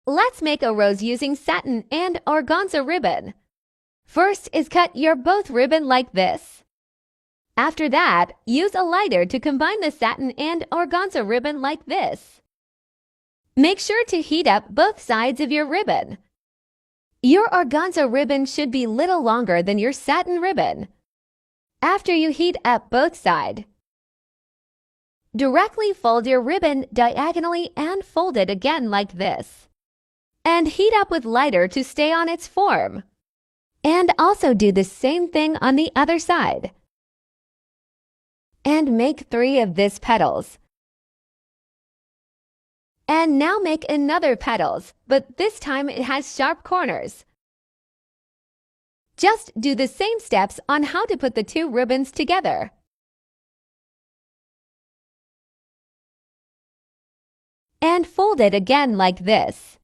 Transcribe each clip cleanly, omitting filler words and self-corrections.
Let's make a rose using satin and organza ribbon. First is cut your both ribbon like this. After that, use a lighter to combine the satin and organza ribbon like this. Make sure to heat up both sides of your ribbon. Your organza ribbon should be little longer than your satin ribbon. After you heat up both sides, directly fold your ribbon diagonally and fold it again like this. And heat up with lighter to stay on its form. And also do the same thing on the other side. And make 3 of these petals. And now make another petals, but this time it has sharp corners. Just do the same steps on how to put the 2 ribbons together. And fold it again like this.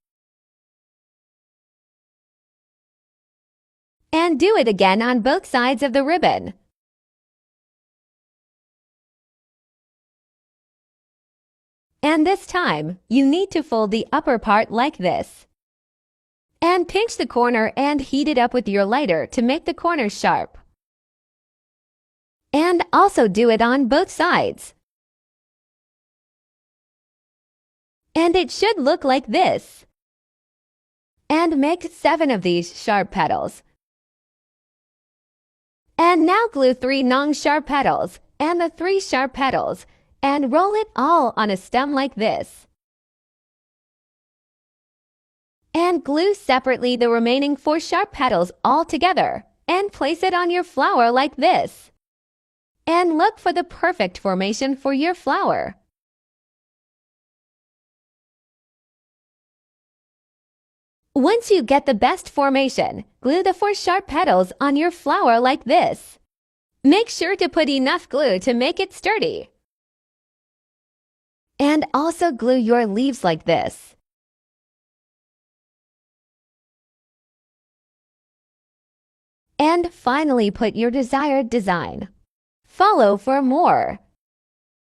And do it again on both sides of the ribbon. And this time, you need to fold the upper part like this. And pinch the corner and heat it up with your lighter to make the corners sharp. And also do it on both sides. And it should look like this. And make 7 of these sharp petals. And now glue 3 non-sharp petals and the 3 sharp petals and roll it all on a stem like this. And glue separately the remaining 4 sharp petals all together and place it on your flower like this. And look for the perfect formation for your flower. Once you get the best formation, glue the 4 sharp petals on your flower like this. Make sure to put enough glue to make it sturdy. And also glue your leaves like this. And finally put your desired design. Follow for more.